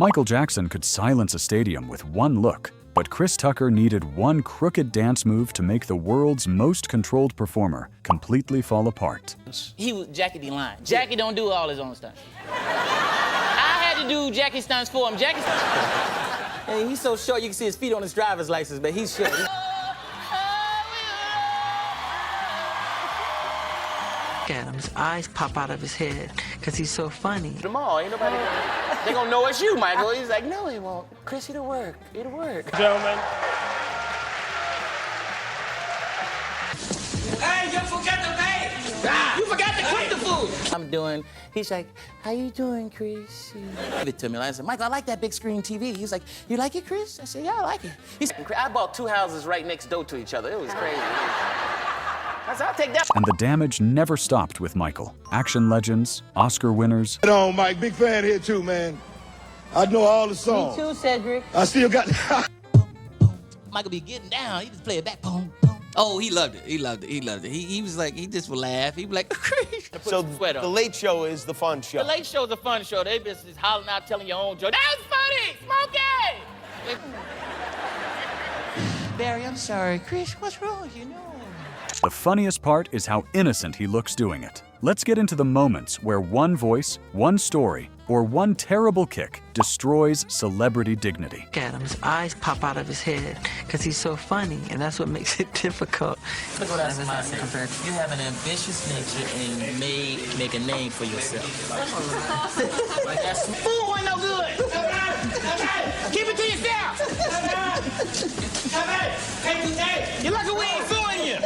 Michael Jackson could silence a stadium with one look, but Chris Tucker needed one crooked dance move to make the world's most controlled performer completely fall apart. He was Jackie D. Line. Jackie don't do all his own stunts. I had to do Jackie stunts for him. Jackie. Hey, he's so short you can see his feet on his driver's license, but he's short. At him, his eyes pop out of his head because he's so funny. Tomorrow, ain't nobody. They gonna know it's you, Michael. He's like, no, he won't. Chris, it'll work. It'll work. Gentlemen. Hey, you forgot to pay. You forgot to cook the food. I'm doing. He's like, how you doing, Chris? Give it to me. I said, Michael, I like that big screen TV. He's like, you like it, Chris? I said, yeah, I like it. He said, I bought 2 houses right next door to each other. It was crazy. I said, I'll take that. And the damage never stopped with Michael. Action legends, Oscar winners. Right on, Mike. Big fan here, too, man. I know all the songs. Me too, Cedric. I still got... Michael be getting down. He just play it back. Boom, boom. Oh, he loved it. He loved it. He loved it. He was like, he just would laugh. He'd be like, So the Late Show is the fun show. The Late Show's a fun show. They just hollering out, telling your own joke. That was funny. Smokey. Barry, I'm sorry. Chris, what's wrong? You know. The funniest part is how innocent he looks doing it. Let's get into the moments where one voice, one story, or one terrible kick destroys celebrity dignity. At him, his eyes pop out of his head because he's so funny, and that's what makes it difficult. Look what I said. You have an ambitious nature and you may make a name for yourself. Food wasn't no good. Keep it to yourself. You're lucky we ain't suing you.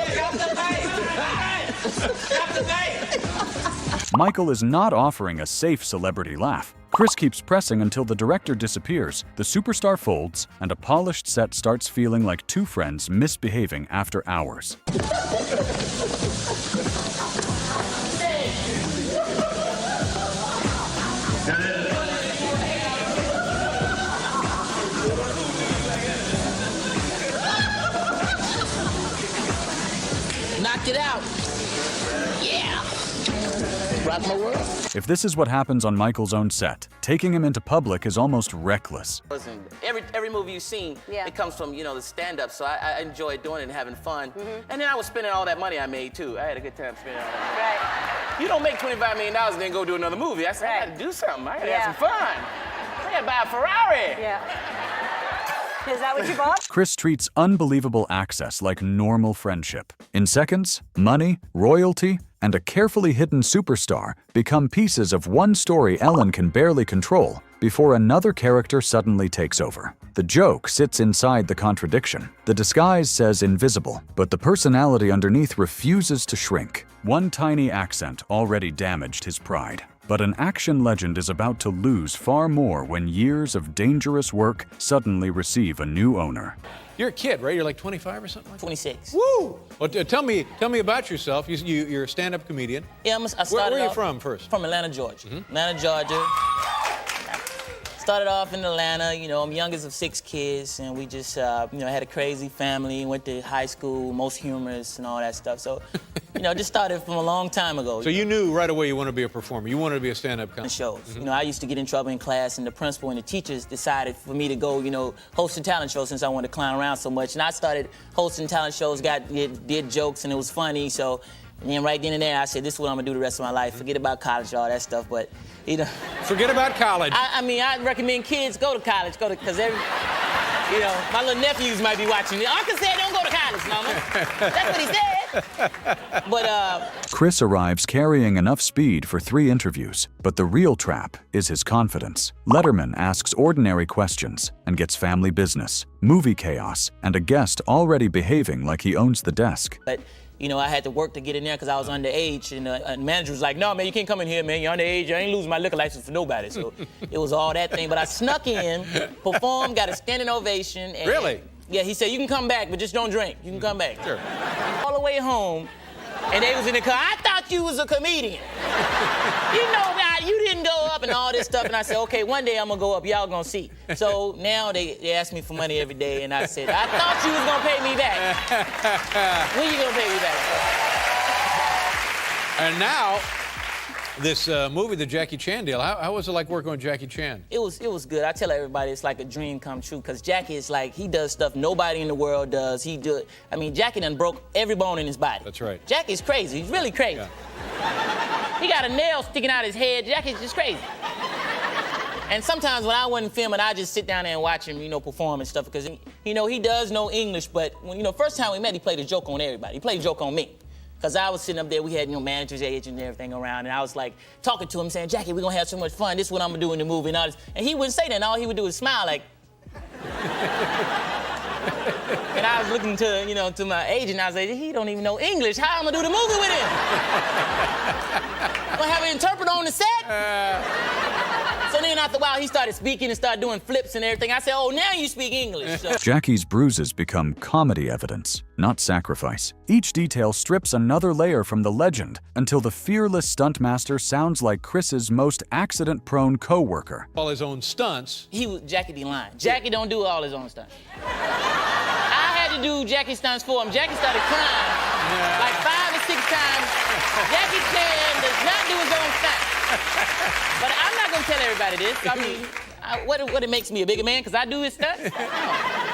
Michael is not offering a safe celebrity laugh. Chris keeps pressing until the director disappears, the superstar folds, and a polished set starts feeling like two friends misbehaving after hours. Knocked it out. Yeah. Rock my world. If this is what happens on Michael's own set, taking him into public is almost reckless. Listen, every movie you've seen, it comes from, you know, the stand-up, so I enjoyed doing it and having fun. And then I was spending all that money I made, too. I had a good time spending all that. Right. You don't make $25 million and then go do another movie. I said, I gotta do something. I gotta have some fun. I gotta buy a Ferrari. Yeah. Is that what you bought? Chris treats unbelievable access like normal friendship. In seconds, money, royalty, and a carefully hidden superstar become pieces of one story Ellen can barely control before another character suddenly takes over. The joke sits inside the contradiction. The disguise says invisible, but the personality underneath refuses to shrink. One tiny accent already damaged his pride. But an action legend is about to lose far more when years of dangerous work suddenly receive a new owner. You're a kid, right? You're like 25 or something like that? 26. Woo! Well, tell me about yourself. You're a stand-up comedian. Yeah, I started Where are you off from first? From Atlanta, Georgia. Atlanta, Georgia. Started off in Atlanta, you know, I'm youngest of 6 kids, and we just, you know, had a crazy family, went to high school, most humorous and all that stuff. So, you know, just started from a long time ago. So you knew right away you wanted to be a performer. You wanted to be a stand-up comic. Shows. You know, I used to get in trouble in class, and the principal and the teachers decided for me to go, you know, host a talent show since I wanted to clown around so much. And I started hosting talent shows, did jokes, and it was funny. So, and then right then and there, I said, this is what I'm gonna do the rest of my life. Forget about college, all that stuff, but, you know. Forget about college. I mean, I recommend kids go to college, because you know, my little nephews might be watching it. Uncle said don't go to college, mama. That's what he said. But, Chris arrives carrying enough speed for 3 interviews, but the real trap is his confidence. Letterman asks ordinary questions and gets family business, movie chaos, and a guest already behaving like he owns the desk. But, you know, I had to work to get in there because I was underage, and the manager was like, no, man, you can't come in here, man. You're underage. I ain't losing my liquor license for nobody. So it was all that thing. But I snuck in, performed, got a standing ovation. And, really? Yeah, he said, you can come back, but just don't drink. You can come back. Sure. All the way home, and they was in the car. I thought you was a comedian. You know, you didn't go up and all this stuff. And I said, okay, one day I'm going to go up. Y'all going to see. So now they ask me for money every day. And I said, I thought you was going to pay me back. When you going to pay me back? And now, This movie, the Jackie Chan deal, how was it like working with Jackie Chan? It was good. I tell everybody it's like a dream come true because Jackie is like, he does stuff nobody in the world does. Jackie done broke every bone in his body. That's right. Jackie's crazy. He's really crazy. Yeah. He got a nail sticking out his head. Jackie's just crazy. And sometimes when I wasn't filming, I just sit down there and watch him, perform and stuff because, he does know English, but when, first time we met, he played a joke on everybody. He played a joke on me. Because I was sitting up there, we had, managers, agents, and everything around, and I was like talking to him, saying, Jackie, we're gonna have so much fun. This is what I'm gonna do in the movie and all this. And he wouldn't say that, and all he would do is smile like. And I was looking to, to my agent, and I was like, he don't even know English. How am I gonna do the movie with him? Gonna have an interpreter on the set? So then after a while, he started speaking and started doing flips and everything. I said, oh, now you speak English. So. Jackie's bruises become comedy evidence, not sacrifice. Each detail strips another layer from the legend until the fearless stuntmaster sounds like Chris's most accident-prone co-worker. All his own stunts. Jackie be lying. Jackie don't do all his own stunts. I had to do Jackie's stunts for him. Jackie started crying like 5 or 6 times. Jackie Chan does not do his own stunts. But I'm not gonna tell everybody this. I mean, what it makes me a bigger man because I do his stunts?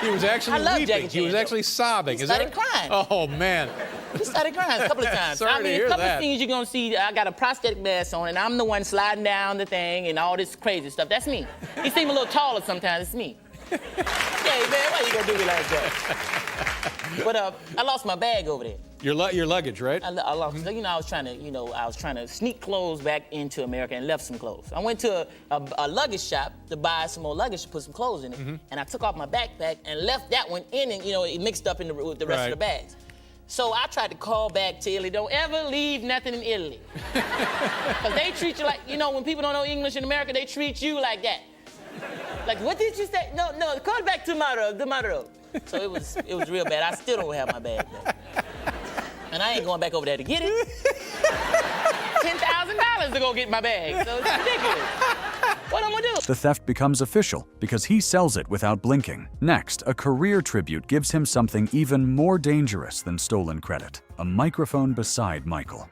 He was actually weeping. He was actually sobbing. He started crying. Oh man. He started crying a couple of times. Sorry to hear a couple that. of things you're gonna see. I got a prosthetic mask on, and I'm the one sliding down the thing and all this crazy stuff. That's me. He seems a little taller sometimes. It's me. Hey man, why you gonna do me like that? But I lost my bag over there. Your luggage, right? I lost. I was trying to sneak clothes back into America and left some clothes. I went to a luggage shop to buy some more luggage to put some clothes in it, and I took off my backpack and left that one in, and it mixed up with the rest of the bags. So I tried to call back to Italy. Don't ever leave nothing in Italy, because they treat you like, when people don't know English in America, they treat you like that. Like, what did you say? No, call back tomorrow. So it was real bad. I still don't have my bag back. And I ain't going back over there to get it. $10,000 to go get my bag, so it's ridiculous. What am I gonna do? The theft becomes official because he sells it without blinking. Next, a career tribute gives him something even more dangerous than stolen credit: a microphone beside Michael.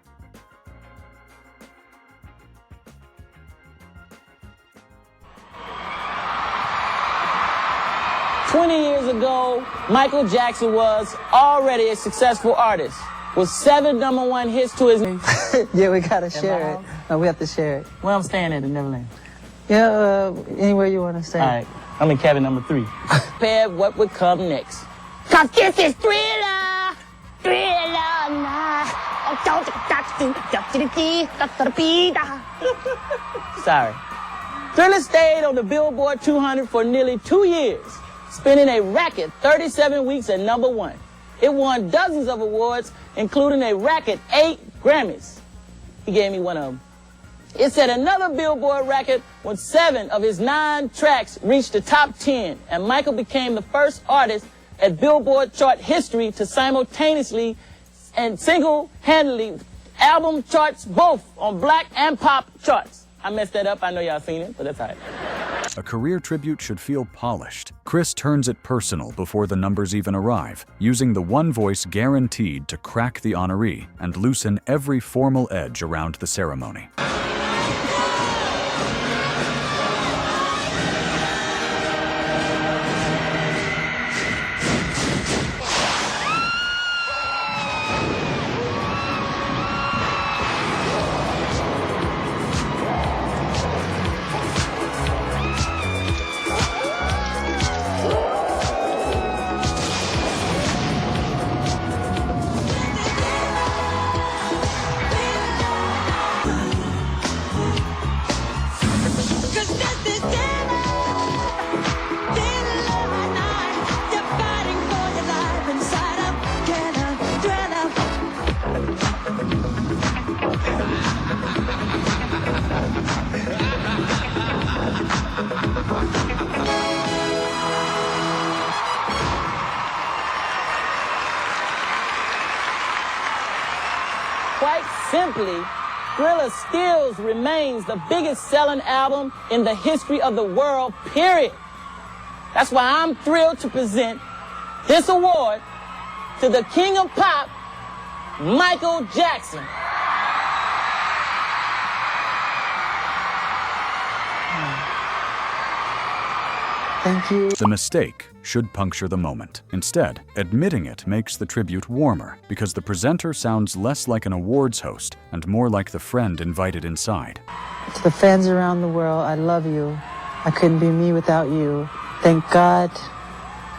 "20 years ago, Michael Jackson was already a successful artist with 7 #1 hits to his name." Yeah, we gotta share it. No, we have to share it. Where I'm staying at in Neverland. Yeah, anywhere you want to stay. All right, I'm in cabin number 3. Prepared what would come next. Cause this is Thriller night. Sorry. Thriller stayed on the Billboard 200 for nearly 2 years, spending a racket 37 weeks at #1. It won dozens of awards, including a racket 8 Grammys. He gave me one of them. It set another Billboard record when 7 of his 9 tracks reached the top 10, and Michael became the first artist at Billboard chart history to simultaneously and single-handedly album charts both on black and pop charts. I messed that up. I know y'all seen it, but that's all right. A career tribute should feel polished. Chris turns it personal before the numbers even arrive, using the one voice guaranteed to crack the honoree and loosen every formal edge around the ceremony. Quite simply, Thriller still remains the biggest selling album in the history of the world, period. That's why I'm thrilled to present this award to the King of Pop, Michael Jackson. Thank you. The mistake should puncture the moment. Instead, admitting it makes the tribute warmer because the presenter sounds less like an awards host and more like the friend invited inside. To the fans around the world, I love you. I couldn't be me without you. Thank God.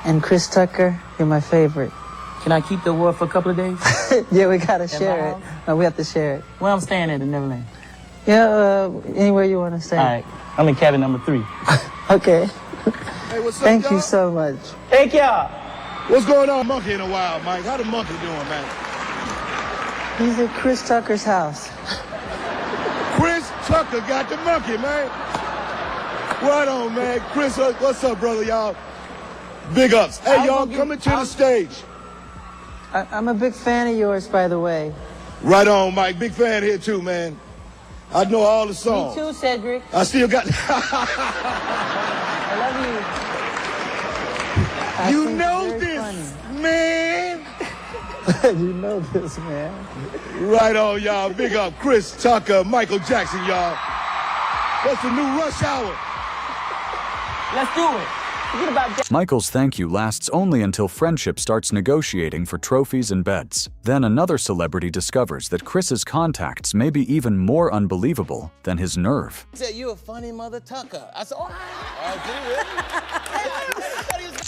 And Chris Tucker, you're my favorite. Can I keep the award for a couple of days? Yeah, we gotta share it. house? No, we have to share it. Well, I'm staying at the Neverland. Yeah, anywhere you want to stay. All right, I'm in cabin number 3. Okay. Hey, what's up, Thank y'all? you so much. Thank y'all. What's going on, Monkey, in a while, Mike? How the monkey doing, man? He's at Chris Tucker's house. Chris Tucker got the monkey, man. Right on, man. Chris, what's up, brother, y'all? Big ups. Hey, y'all, coming to the stage. I'm a big fan of yours, by the way. Right on, Mike. Big fan here, too, man. I know all the songs. Me too, Cedric. I still got... I love you. You know this, man. You know this, man. Right on, y'all. Big up. Chris Tucker, Michael Jackson, y'all. What's the new Rush Hour? Let's do it. Forget about that. Michael's thank you lasts only until friendship starts negotiating for trophies and beds. Then another celebrity discovers that Chris's contacts may be even more unbelievable than his nerve. He said, you a funny mother Tucker. I said, oh,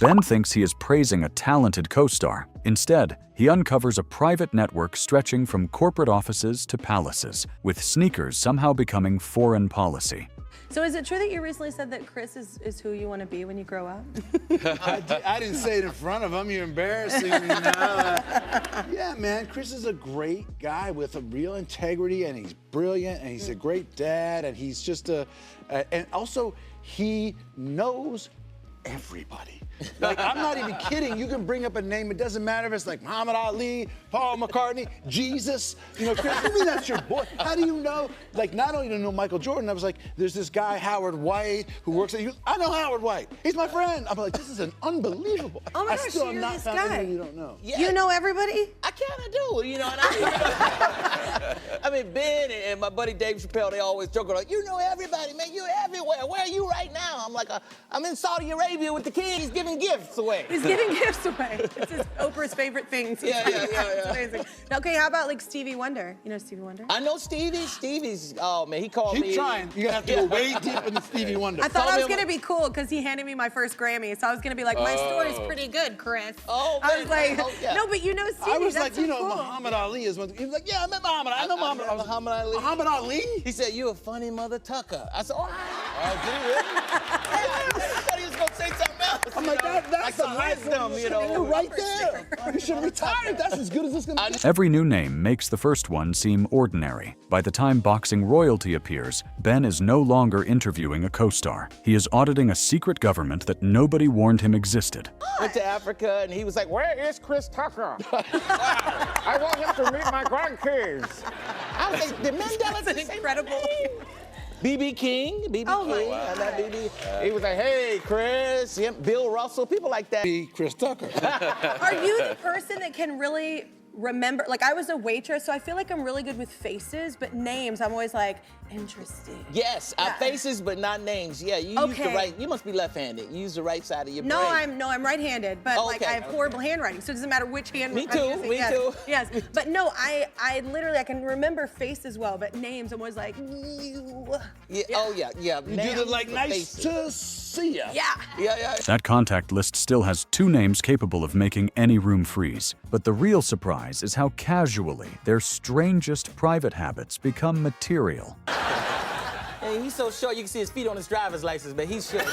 Ben thinks he is praising a talented co-star. Instead, he uncovers a private network stretching from corporate offices to palaces, with sneakers somehow becoming foreign policy. So is it true that you recently said that Chris is who you want to be when you grow up? I didn't say it in front of him. You're embarrassing me now. Yeah, man, Chris is a great guy with a real integrity, and he's brilliant, and he's a great dad, and he's just and also he knows everybody. Like, I'm not even kidding. You can bring up a name. It doesn't matter if it's like Muhammad Ali, Paul McCartney, Jesus. You know, Chris, I mean, that's your boy. How do you know? Like, not only do you know Michael Jordan, I was like, there's this guy, Howard White, who works at you. I know Howard White. He's my friend. I'm like, this is an unbelievable. Oh my I gosh, still so am you're not this found guy. anyone you don't know. Yeah. You know everybody? I kind of do, you know. And I mean, Ben and my buddy Dave Chappelle, they always joke like, you know everybody, man. You're everywhere. Where are you right now? I'm like, I'm in Saudi Arabia with the king. He's giving gifts away. He's giving gifts away. It's Oprah's favorite thing. Yeah. It's amazing. Okay, how about like Stevie Wonder? You know Stevie Wonder? I know Stevie. Stevie's, oh man, he called me. Keep trying. You're gonna have to go way deep into Stevie Wonder. I thought Tell I me was gonna be cool because he handed me my first Grammy, so I was gonna be like, my story's pretty good, Chris. Oh, I was like, oh, yeah. no, but you know Stevie. I was that's like, so you know, cool. Muhammad Ali is one. He was like, yeah, I met Muhammad. I know Muhammad. I met Muhammad Ali. Muhammad Ali? He said, you a funny mother Tucker. I said, oh, did he really? I thought he was gonna say something else. I'm like, that's like the some high wisdom, you know. You're right there. You should have retired. That's as good as it's gonna be. Every new name makes the first one seem ordinary. By the time boxing royalty appears, Ben is no longer interviewing a co-star. He is auditing a secret government that nobody warned him existed. Went to Africa and he was like, where is Chris Tucker? I want him to meet my grandkids. I was like, did Mandela That's an incredible. BB King, BB Oh my King, God. I love BB. He was like, hey, Chris, Bill Russell, people like that. Be Chris Tucker. Are you the person that can really remember? Like, I was a waitress, so I feel like I'm really good with faces, but names, I'm always like, interesting. Yes, Yeah. faces, but not names. Yeah, you use the Okay. right, you must be left-handed. You use the right side of your No, brain. I'm right-handed, but Oh, like okay, I have horrible handwriting, so it doesn't matter which hand. Me I'm too, using. me Yes, too. Yes, but no, I literally I can remember faces well, but names I'm always like you. Yeah, oh yeah. You do the Names like, for nice faces. to see ya. Yeah. Yeah. That contact list still has 2 names capable of making any room freeze. But the real surprise is how casually their strangest private habits become material. Hey, he's so short, you can see his feet on his driver's license, but he's short.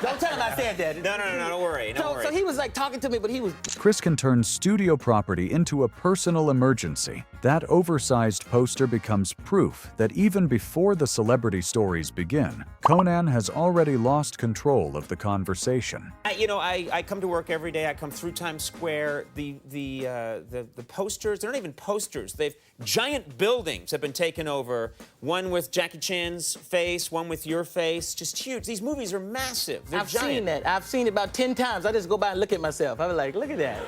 Don't tell him I said that. No, don't worry, don't worry. So he was like talking to me, but he was. Chris can turn studio property into a personal emergency. That oversized poster becomes proof that even before the celebrity stories begin, Conan has already lost control of the conversation. I come to work every day. I come through Times Square. The posters, they're not even posters. They've giant buildings have been taken over. One with Jackie Chan's face, one with your face. Just huge. These movies are massive. They're I've giant. seen that. I've seen it about 10 times. I just go by and look at myself. I was like, look at that.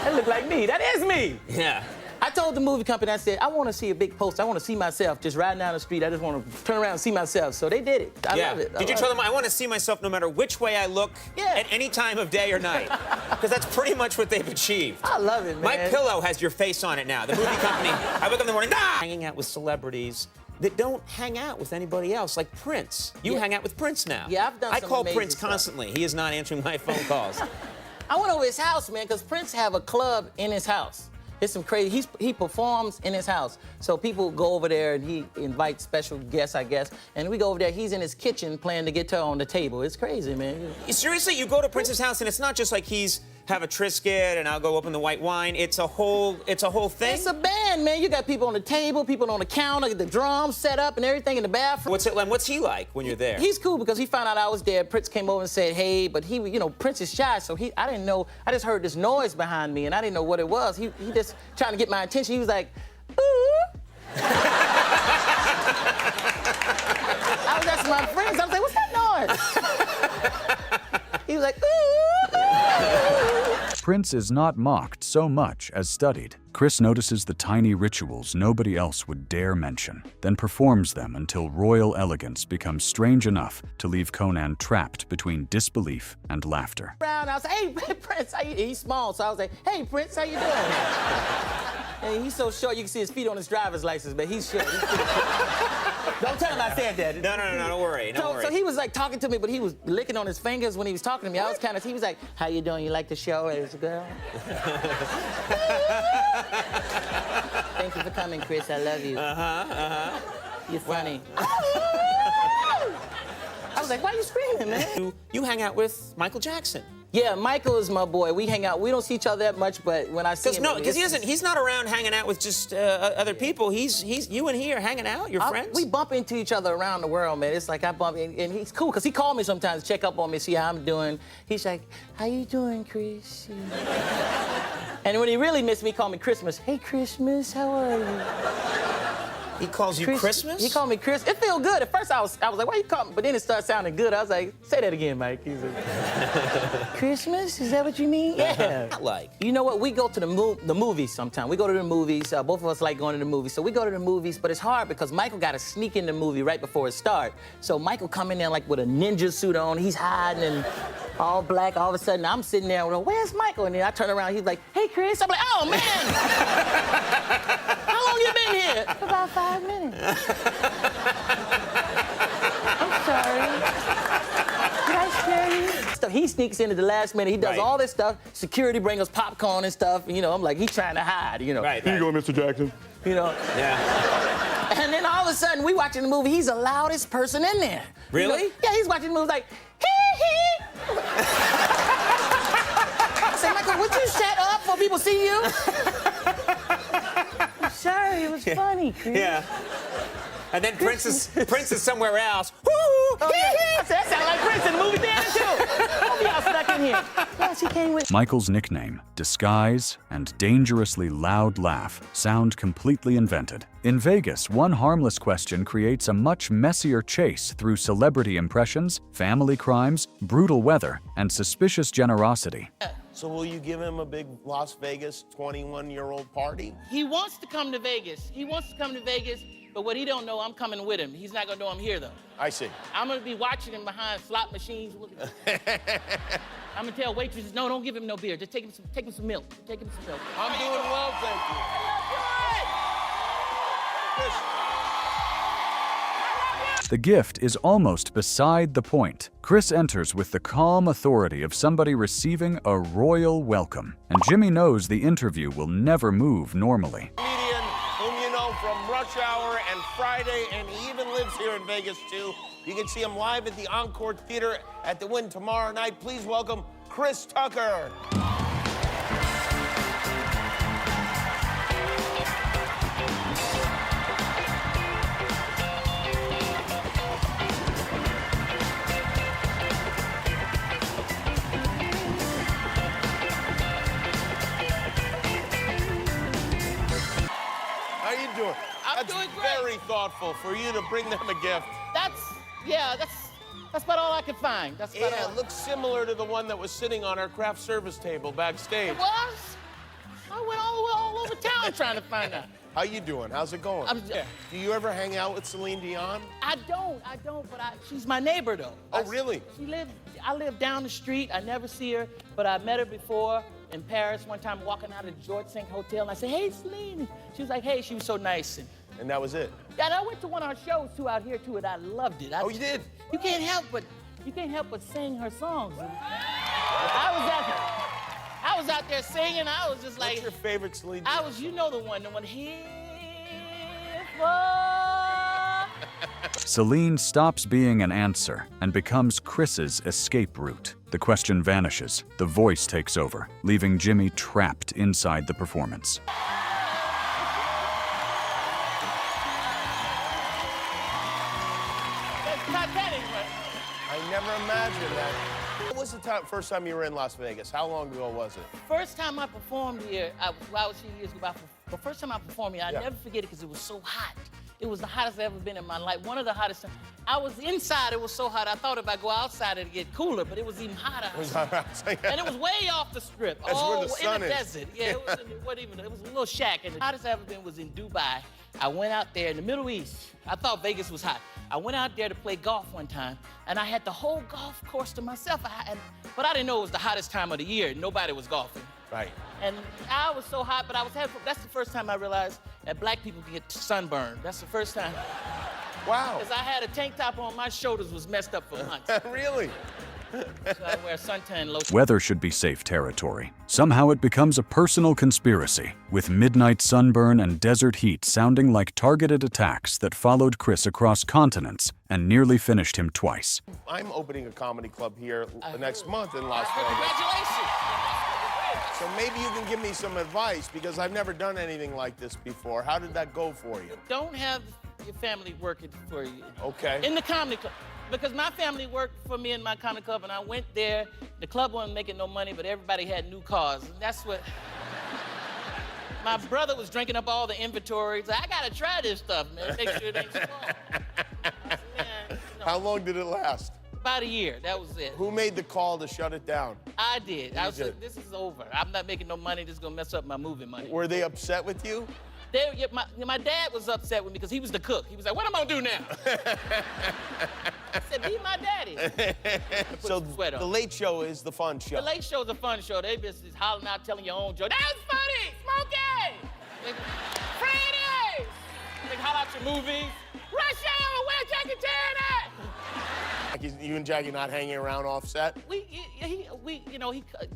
That look like me. That is me. Yeah. I told the movie company, I said, I want to see a big poster. I want to see myself just riding down the street. I just want to turn around and see myself. So they did it. I love it. Did you tell them, I want to see myself no matter which way I look at any time of day or night? Because that's pretty much what they've achieved. I love it, man. My pillow has your face on it now. The movie company, I wake up in the morning, hanging out with celebrities that don't hang out with anybody else, like Prince. You hang out with Prince now. Yeah, I've done I some call amazing Prince stuff. constantly. He is not answering my phone calls. I went over his house, man, because Prince have a club in his house. It's some crazy. He performs in his house, so people go over there and he invites special guests, I guess. And we go over there. He's in his kitchen playing the guitar on the table. It's crazy, man. Seriously, you go to Prince's house and it's not just like he's have a Triscuit and I'll go open the white wine. It's a whole thing. It's a band, man. You got people on the table, people on the counter, the drums set up and everything in the bathroom. What's he like when you're there? He's cool because he found out I was there. Prince came over and said, hey, but he, you know, Prince is shy, so I didn't know. I just heard this noise behind me and I didn't know what it was. He just trying to get my attention. He was like, ooh. I was asking my friends, I was like, what's that noise? He was like, ooh. Prince is not mocked so much as studied. Chris notices the tiny rituals nobody else would dare mention, then performs them until royal elegance becomes strange enough to leave Conan trapped between disbelief and laughter. I was like, hey, Prince, how you? He's small, so I was like, hey, Prince, how you doing? And he's so short, you can see his feet on his driver's license, but he's short. Don't tell him I said that. No, don't worry, don't worry. So he was like talking to me, but he was licking on his fingers when he was talking to me. I was he was like, how you doing? You like the show as a girl? Thank you for coming, Chris. I love you. You're funny. I was like, why are you screaming, man? You hang out with Michael Jackson. Yeah, Michael is my boy. We hang out. We don't see each other that much, but when I see him... Because he's not around hanging out with just other people. He's you and he are hanging out, you're friends? We bump into each other around the world, man. It's like I bump, and he's cool, because he called me sometimes to check up on me, see how I'm doing. He's like, how you doing, Chris? And when he really missed me, he called me Christmas. Hey, Christmas, how are you? He calls you Christmas? He called me Chris. It felt good. At first, I was like, why you call me? But then it started sounding good. I was like, say that again, Mike. He's like, Christmas? Is that what you mean? Yeah. Like. You know what? We go to the movies sometimes. We go to the movies. Both of us like going to the movies. So we go to the movies, but it's hard because Michael got to sneak in the movie right before it starts. So Michael come in there like with a ninja suit on. He's hiding and all black. All of a sudden, I'm sitting there, where's Michael? And then I turn around. He's like, hey, Chris. I'm like, oh, man. How long you been here? About 5 minutes. I'm sorry. Did I scare you? He sneaks in at the last minute. He does all this stuff. Security bring us popcorn and stuff. You know, I'm like, he's trying to hide, you know. Here you go, Mr. Jackson. You know? Yeah. And then all of a sudden, we watching the movie. He's the loudest person in there. Really? You know? Yeah, he's watching the movie like, hee. I say, Michael, would you shut up before people see you? I'm sorry, it was funny, Chris. Yeah. And then Prince is somewhere else. Oh, yeah. That sounds like Prince in the movie theater, too. Hope y'all stuck in here. Yes, he came with... Michael's nickname, disguise, and dangerously loud laugh sound completely invented. In Vegas, one harmless question creates a much messier chase through celebrity impressions, family crimes, brutal weather, and suspicious generosity. So will you give him a big Las Vegas 21-year-old party? He wants to come to Vegas. But what he don't know, I'm coming with him. He's not gonna know I'm here, though. I see. I'm gonna be watching him behind slot machines. I'm gonna tell waitresses, no, don't give him no beer. Just take him some milk. Take him some milk. I'm doing well, thank you. The gift is almost beside the point. Chris enters with the calm authority of somebody receiving a royal welcome, and Jimmy knows the interview will never move normally. Comedian whom you know from Rush Hour and Friday, and he even lives here in Vegas, too. You can see him live at the Encore Theater at the Wynn tomorrow night. Please welcome Chris Tucker. How you doing? I'm doing great. Very thoughtful for you to bring them a gift. That's about all I could find. That's about all. It looks similar to the one that was sitting on our craft service table backstage. It was? I went all over town trying to find out. How you doing? How's it going? I'm there. Do you ever hang out with Celine Dion? I don't, but she's my neighbor though. Oh, really? I live down the street. I never see her, but I met her before in Paris one time walking out of the George V Hotel, and I said, hey, Celine. She was like, hey, she was so nice. And that was it? Yeah, and I went to one of her shows too out here too, and I loved it. Oh, you did? You can't help but sing her songs. I was out there singing. I was just like. What's your favorite Celine Dion? I was, you know the one here for. Celine stops being an answer and becomes Chris's escape route. The question vanishes, the voice takes over, leaving Jimmy trapped inside the performance. I never imagined that. What was the first time you were in Las Vegas? How long ago was it? First time I performed here, I was here years ago. The first time I performed here, I never forget it because it was so hot. It was the hottest I've ever been in my life. One of the hottest. I was inside, it was so hot. I thought if I go outside, it'd get cooler, but it was even hotter. And it was way off the strip. That's where the sun in the is. desert. Yeah, it was a little shack. And the hottest I've ever been was in Dubai. I went out there in the Middle East. I thought Vegas was hot. I went out there to play golf one time, and I had the whole golf course to myself. But I didn't know it was the hottest time of the year. Nobody was golfing. Right. And I was so hot, but that's the first time I realized that black people can get sunburned. That's the first time. Wow. Because I had a tank top on, my shoulders was messed up for months. Really? So I wear suntan lotion. Weather should be safe territory. Somehow it becomes a personal conspiracy, with midnight sunburn and desert heat sounding like targeted attacks that followed Chris across continents and nearly finished him twice. I'm opening a comedy club here next month in Las Vegas. Congratulations. So maybe you can give me some advice because I've never done anything like this before. How did that go for you? Don't have your family working for you. Okay. In the comedy club. Because my family worked for me in my comedy club, and I went there. The club wasn't making no money, but everybody had new cars. And that's what. My brother was drinking up all the inventory. So I gotta try this stuff, man. Make sure it ain't strong. I said, man, How long did it last? About a year. That was it. Who made the call to shut it down? I did. I did. said, this is over. I'm not making no money. This is gonna mess up my movie money. Were they upset with you? My dad was upset with me because he was the cook. He was like, what am I gonna do now? I said, be my daddy. So the Late Show is the fun show. The Late Show's a fun show. They just hollering out, telling your own joke. That was funny, Smokey! Like, Fridays! They holler out your movies. Rush Hour, where's Jackie Chan at? You and Jackie not hanging around off set?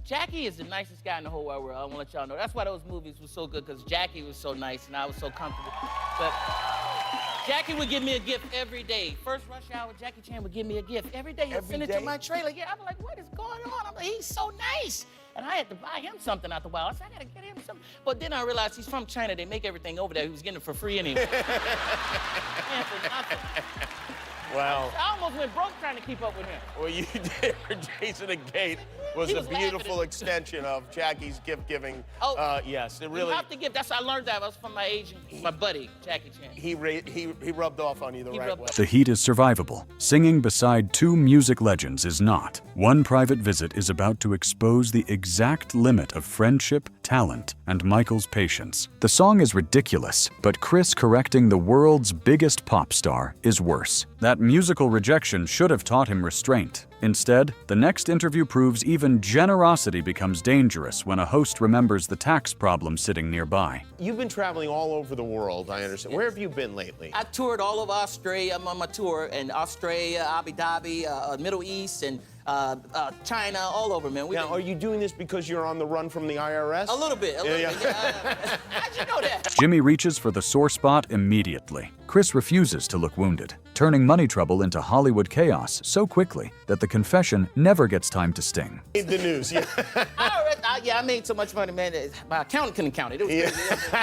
Jackie is the nicest guy in the whole wide world. I want to let y'all know. That's why those movies were so good, because Jackie was so nice and I was so comfortable. But Jackie would give me a gift every day. First Rush Hour, Jackie Chan would give me a gift every day. He'd send it to my trailer. Yeah, I'm like, what is going on? I'm like, he's so nice. And I had to buy him something out the wild. I said, I gotta get him something. But then I realized he's from China. They make everything over there. He was getting it for free anyway. Man, for nothing. Wow. I almost went broke trying to keep up with him. What you did for Jason and Kate was a beautiful extension of Jackie's gift-giving. Oh, yes, it You really. have to give. That's how I learned that. I was from my agent, my buddy, Jackie Chan. He rubbed off on you the right way. The heat is survivable. Singing beside two music legends is not. One private visit is about to expose the exact limit of friendship, talent, and Michael's patience. The song is ridiculous, but Chris correcting the world's biggest pop star is worse. That musical rejection should have taught him restraint. Instead, the next interview proves even generosity becomes dangerous when a host remembers the tax problem sitting nearby. You've been traveling all over the world, I understand. Where have you been lately? I toured all over Australia. I'm on my tour in Australia, Abu Dhabi, Middle East, and China, all over, man. Now, are you doing this because you're on the run from the IRS? A little bit. How'd you know that? Jimmy reaches for the sore spot immediately. Chris refuses to look wounded, turning money trouble into Hollywood chaos so quickly that the confession never gets time to sting. Read the news, yeah. I made so much money, man. My accountant couldn't count it. It was crazy.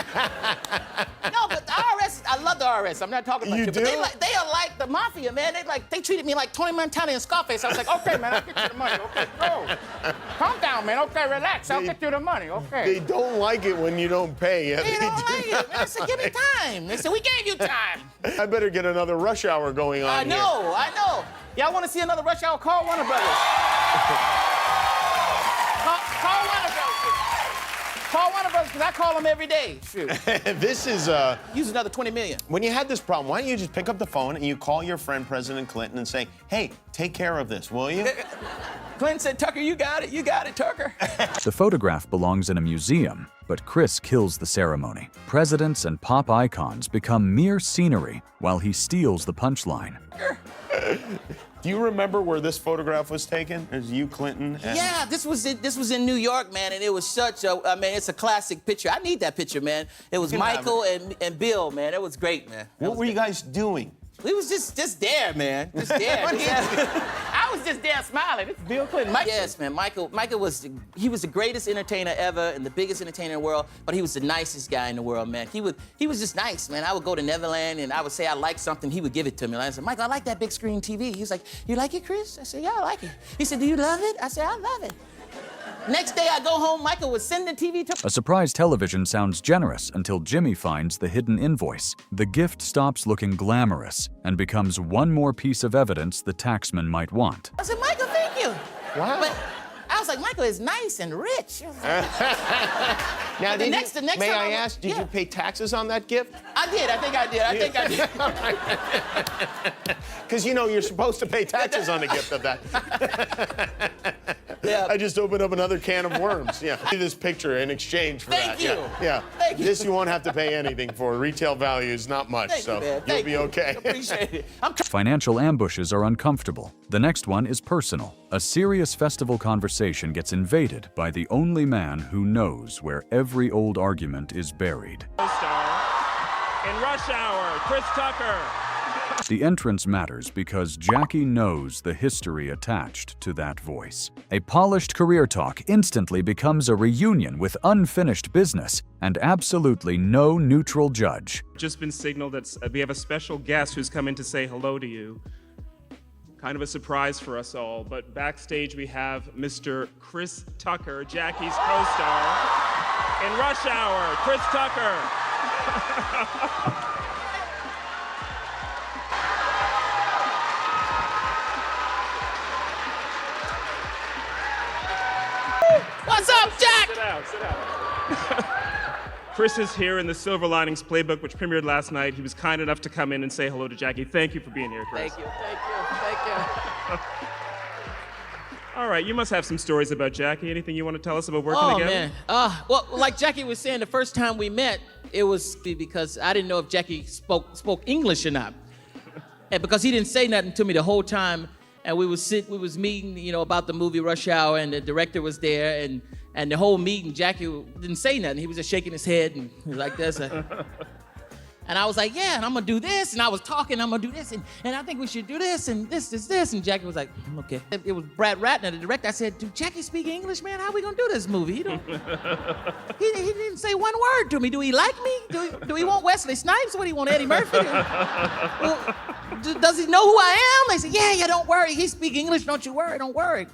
No, but the IRS, I love the IRS. I'm not talking about you. But they are like the mafia, man. They treated me like Tony Montana and Scarface. I was like, okay, man, I'll get you the money. Okay, go. Calm down, man. Okay, relax. I'll get you the money. Okay. They don't like it when you don't pay. Yeah, They don't like it, man. They said, give me time. They said, we gave you time. I better get another Rush Hour going on I know. Y'all want to see another Rush Hour? Call Warner Brothers. Call Warner Brothers. Call Warner Brothers. knows? Because I call him every day. Shoot. This is, Use another 20 million. when you had this problem, why don't you just pick up the phone and you call your friend President Clinton and say, hey, take care of this, will you? Clinton said, Tucker, you got it, Tucker. The photograph belongs in a museum, but Chris kills the ceremony. Presidents and pop icons become mere scenery while he steals the punchline. Do you remember where this photograph was taken? It was you, Clinton, and... Yeah, this was in New York, man, and it was such a, I mean, it's a classic picture. I need that picture, man. It was Michael and Bill, man. It was great, man. What were you guys doing? We was just there, man. Just there. I was just there smiling. It's Bill Clinton. Yes, man. Michael was the greatest entertainer ever and the biggest entertainer in the world, but he was the nicest guy in the world, man. He was just nice, man. I would go to Neverland and I would say I like something, he would give it to me. And I said, Michael, I like that big screen TV. He was like, you like it, Chris? I said, yeah, I like it. He said, do you love it? I said, I love it. Next day I go home, Michael would send the TV to... A surprise television sounds generous until Jimmy finds the hidden invoice. The gift stops looking glamorous and becomes one more piece of evidence the taxman might want. I said, Michael, thank you. Wow. But I was like, Michael is nice and rich. Now, The did next you, time may I I was- ask, did yeah. you pay taxes on that gift? I did. I think I did. Because, you know, you're supposed to pay taxes on a gift of that. Yeah. I just opened up another can of worms. Yeah. See this picture in exchange for Thank that. you. Yeah. Thank you. This you won't have to pay anything for. Retail value is not much, Thank so you, man. you'll Thank be you. okay. Appreciate it. Financial ambushes are uncomfortable. The next one is personal. A serious festival conversation gets invaded by the only man who knows where every old argument is buried. In Rush Hour, Chris Tucker. The entrance matters because Jackie knows the history attached to that voice. A polished career talk instantly becomes a reunion with unfinished business and absolutely no neutral judge. Just been signaled that we have a special guest who's come in to say hello to you. Kind of a surprise for us all, but backstage we have Mr. Chris Tucker, Jackie's co-star. In Rush Hour, Chris Tucker. What's up, Jack? Sit down, sit down. Chris is here in the Silver Linings Playbook, which premiered last night. He was kind enough to come in and say hello to Jackie. Thank you for being here, Chris. Thank you. All right, you must have some stories about Jackie. Anything you want to tell us about working Oh, together? man. Well, like Jackie was saying, the first time we met, it was because I didn't know if Jackie spoke English or not. And because he didn't say nothing to me the whole time, and we was meeting, you know, about the movie Rush Hour, and the director was there, and the whole meeting, Jackie didn't say nothing. He was just shaking his head and he was like this. And I was like, yeah, and I'm gonna do this, and I was talking, I'm gonna do this, and I think we should do this, and this, and Jackie was like, okay. It was Brad Ratner, the director. I said, do Jackie speak English, man? How we gonna do this movie? He didn't say one word to me. Do he like me? Do he want Wesley Snipes? What do he want, Eddie Murphy? Well, does he know who I am? They said, yeah, don't worry. He speak English, don't you worry, don't worry.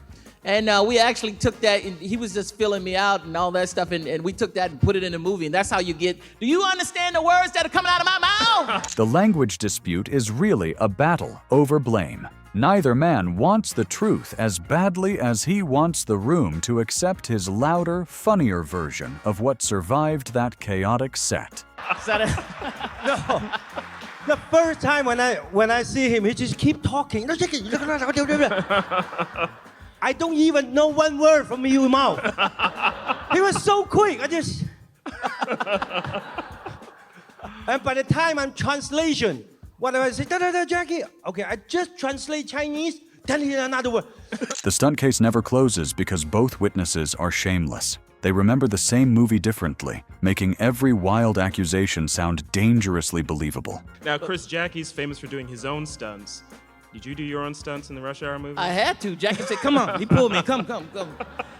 And we actually took that, and he was just filling me out and all that stuff, and we took that and put it in the movie, and that's how you get, do you understand the words that are coming out of my mouth? The language dispute is really a battle over blame. Neither man wants the truth as badly as he wants the room to accept his louder, funnier version of what survived that chaotic set. No. The first time when I see him, he just keep talking. I don't even know one word from your mouth. He was so quick. And by the time I'm translation, whatever I say, Jackie, okay, I just translate Chinese, then hear another word. The stunt case never closes because both witnesses are shameless. They remember the same movie differently, making every wild accusation sound dangerously believable. Now, Chris, Jackie's famous for doing his own stunts. Did you do your own stunts in the Rush Hour movie? I had to. Jackie said, come on. He pulled me, come.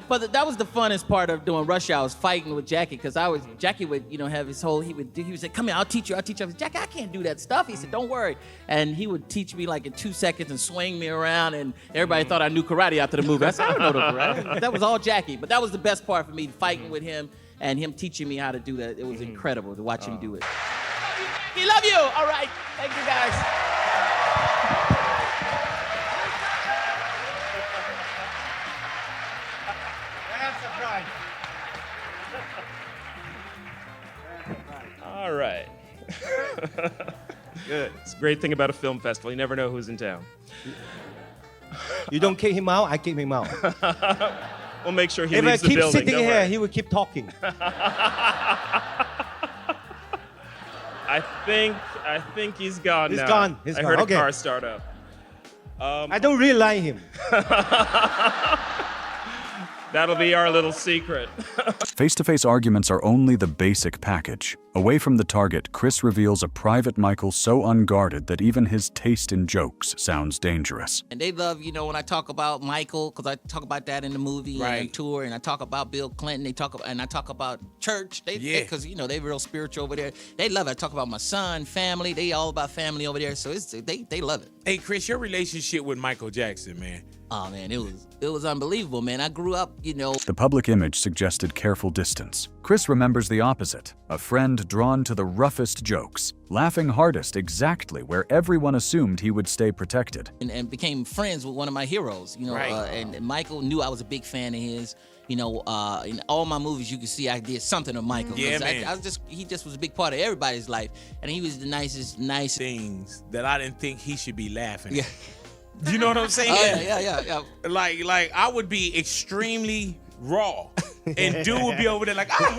But that was the funnest part of doing Rush Hour, was fighting with Jackie, because Jackie would, you know, have his whole, he would say, come here, I'll teach you. I said, Jackie, I can't do that stuff. He said, don't worry. And he would teach me like in 2 seconds and swing me around, and everybody thought I knew karate after the movie. I said, I don't know the karate. That was all Jackie. But that was the best part for me, fighting with him and him teaching me how to do that. It was incredible to watch him do it. We love you. All right. Thank you, guys. All right. Good. It's a great thing about a film festival. You never know who's in town. You don't kick him out, I kick him out. We'll make sure he if I leaves the keep building. sitting Don't here, worry. he will keep talking. I think he's gone He's now. gone. He's I gone. heard Okay. a car start up. I don't really like him. That'll be our little secret. Face-to-face arguments are only the basic package. Away from the target, Chris reveals a private Michael so unguarded that even his taste in jokes sounds dangerous. And they love, you know, when I talk about Michael, because I talk about that in the movie and tour, and I talk about Bill Clinton, I talk about church. Because, you know, they real spiritual over there. They love it. I talk about my son, family. They all about family over there. So they love it. Hey, Chris, your relationship with Michael Jackson, man. Oh, man, it was unbelievable, man. I grew up, you know. The public image suggested careful distance. Chris remembers the opposite, a friend drawn to the roughest jokes, laughing hardest exactly where everyone assumed he would stay protected. And became friends with one of my heroes, you know. And Michael knew I was a big fan of his. You know, in all my movies, you can see I did something of Michael. Yeah, man. He just was a big part of everybody's life, and he was the nicest things that I didn't think he should be laughing. Yeah. You know what I'm saying? Oh, yeah. Like I would be extremely raw, and dude would be over there like, and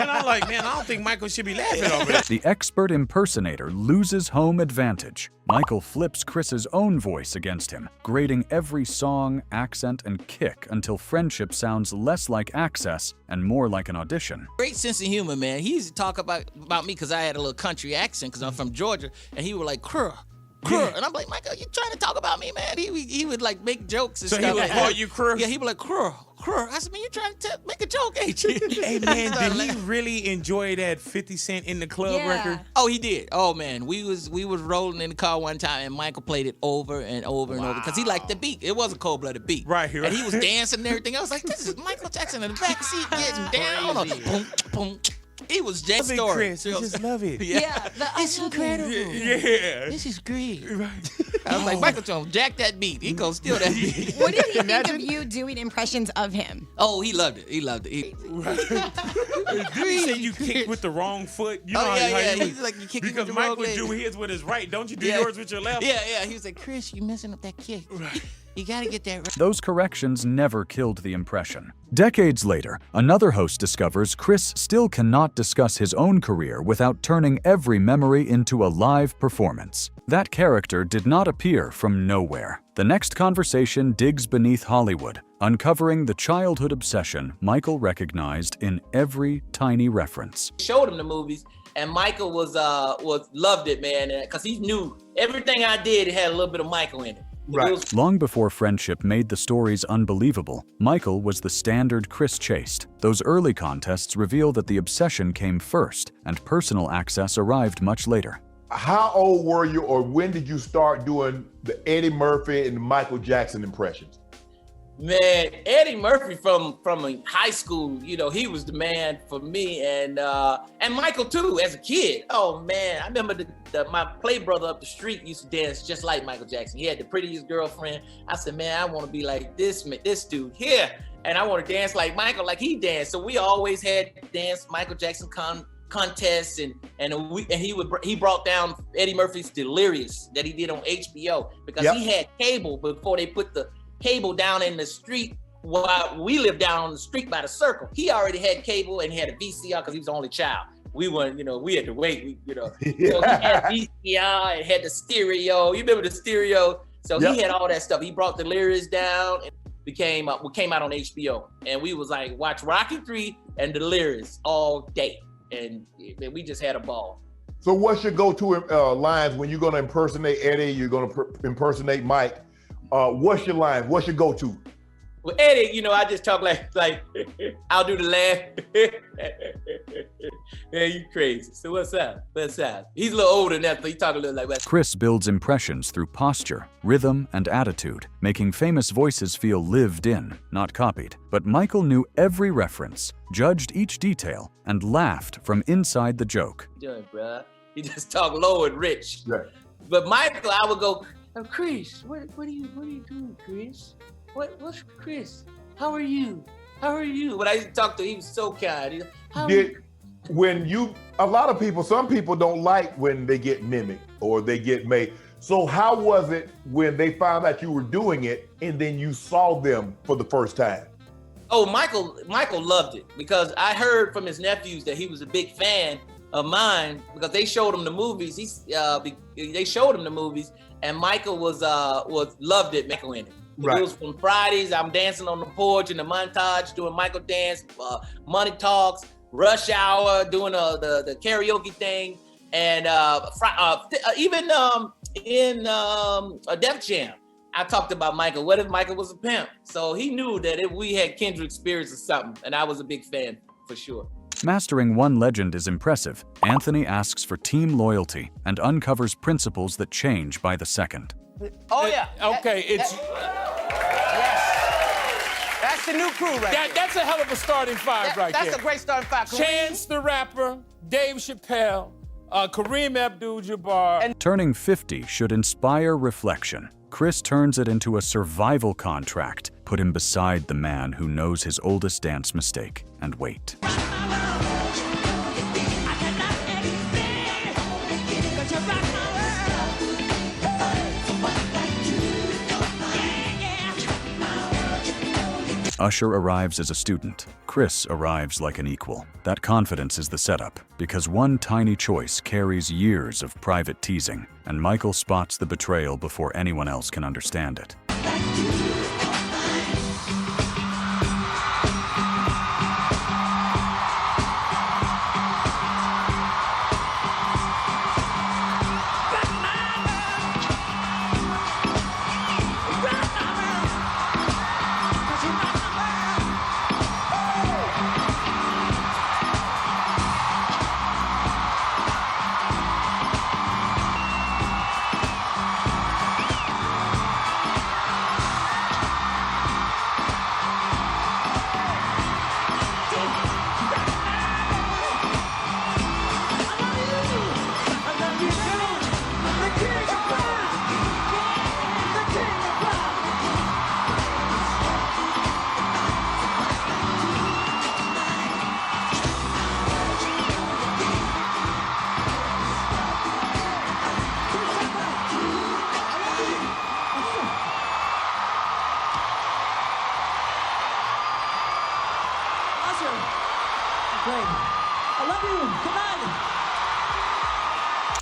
I'm like, man, I don't think Michael should be laughing over that. The expert impersonator loses home advantage. Michael flips Chris's own voice against him, grading every song, accent, and kick until friendship sounds less like access and more like an audition. Great sense of humor, man. He used to talk about me because I had a little country accent because I'm from Georgia, and he would like, "Krr." And I'm like, Michael, you trying to talk about me, man? He would like make jokes and so stuff. So he would call you Krr? Yeah, he would like, Krr. I said, man, you trying to make a joke, ain't you? Hey, man, did he really enjoy that 50 Cent in the Club record? Oh, he did. Oh, man, we was rolling in the car one time, and Michael played it over and over and over because he liked the beat. It was a cold-blooded beat. Right here. And he was dancing and everything. I was like, this is Michael Jackson in the backseat getting down. Boom, boom. He was just story. Chris, you just love it. Yeah, it's incredible. Yeah. This is great. I was like, Michael Jones, jack that beat. He gonna steal that beat. What did he think of you doing impressions of him? Oh, he loved it. He loved it. Did he say you kicked with the wrong foot? You know how He's like, you kick with because the Mike wrong would leg. do his with his right. Don't you do yours with your left? Yeah. He was like, Chris, you messing up that kick. You gotta get that right. Those corrections never killed the impression. Decades later, another host discovers Chris still cannot discuss his own career without turning every memory into a live performance. That character did not appear from nowhere. The next conversation digs beneath Hollywood, uncovering the childhood obsession Michael recognized in every tiny reference. Showed him the movies, and Michael was loved it, man, because he knew everything I did had a little bit of Michael in it. Right. Long before friendship made the stories unbelievable, Michael was the standard Chris chased. Those early contests reveal that the obsession came first, and personal access arrived much later. How old were you, or when did you start doing the Eddie Murphy and Michael Jackson impressions? Man, Eddie Murphy from high school, you know, he was the man for me, and Michael too as a kid. Oh man, I remember my play brother up the street used to dance just like Michael Jackson. He had the prettiest girlfriend. I said, man, I want to be like this dude here, and I want to dance like Michael, like he danced. So we always had dance Michael Jackson contests, and he brought down Eddie Murphy's Delirious that he did on HBO because he had cable before they put the cable down in the street. While we lived down on the street by the Circle, he already had cable and he had a VCR because he was the only child. We weren't, we had to wait. So he had VCR and had the stereo. You remember the stereo? So he had all that stuff. He brought Delirious down and came out on HBO, and we was like watch Rocky III and Delirious all day, and we just had a ball. So what's your go-to lines when you're gonna impersonate Eddie? You're gonna impersonate Mike. What's your line? What's your go-to? Well, Eddie, I just talk like I'll do the laugh. Man, you crazy. So what's up? He's a little older than that, so he talk a little like that. Chris builds impressions through posture, rhythm, and attitude, making famous voices feel lived in, not copied. But Michael knew every reference, judged each detail, and laughed from inside the joke. What you doing, bruh? He just talk low and rich. Right. But Michael, I would go, Chris, what are you doing, Chris? What's Chris? How are you? When I used to talk to him, he was so kind. a lot of people, some people don't like when they get mimicked or they get made. So how was it when they found out you were doing it and then you saw them for the first time? Oh, Michael loved it because I heard from his nephews that he was a big fan of mine because they showed him the movies. They showed him the movies, and Michael was loved it. Michael in it. Right. It was from Fridays. I'm dancing on the porch in the montage, doing Michael dance, Money Talks, Rush Hour, doing the karaoke thing, and even in Def Jam, I talked about Michael. What if Michael was a pimp? So he knew that if we had kindred spirits or something, and I was a big fan for sure. Mastering one legend is impressive. Anthony asks for team loyalty and uncovers principles that change by the second. Oh yeah. Okay, yes. That's the new crew right there. That's a hell of a starting five right there. That's a great starting five. Chance the Rapper, Dave Chappelle, Kareem Abdul-Jabbar. Turning 50 should inspire reflection. Chris turns it into a survival contract. Put him beside the man who knows his oldest dance mistake and wait. Usher arrives as a student. Chris arrives like an equal. That confidence is the setup, because one tiny choice carries years of private teasing, and Michael spots the betrayal before anyone else can understand it.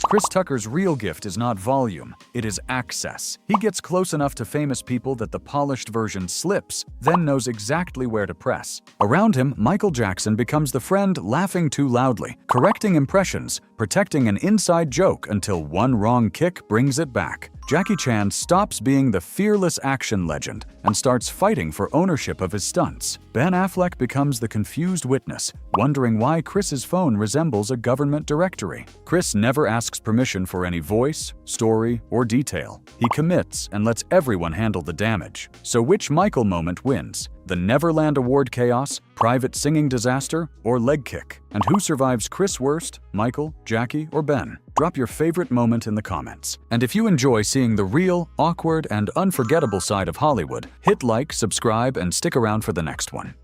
Chris Tucker's real gift is not volume, it is access. He gets close enough to famous people that the polished version slips, then knows exactly where to press. Around him, Michael Jackson becomes the friend laughing too loudly, correcting impressions, protecting an inside joke until one wrong kick brings it back. Jackie Chan stops being the fearless action legend and starts fighting for ownership of his stunts. Ben Affleck becomes the confused witness, wondering why Chris's phone resembles a government directory. Chris never asks permission for any voice, story, or detail. He commits and lets everyone handle the damage. So which Michael moment wins? The Neverland Award chaos, private singing disaster, or leg kick? And who survives Chris worst, Michael, Jackie, or Ben? Drop your favorite moment in the comments. And if you enjoy seeing the real, awkward, and unforgettable side of Hollywood, hit like, subscribe, and stick around for the next one.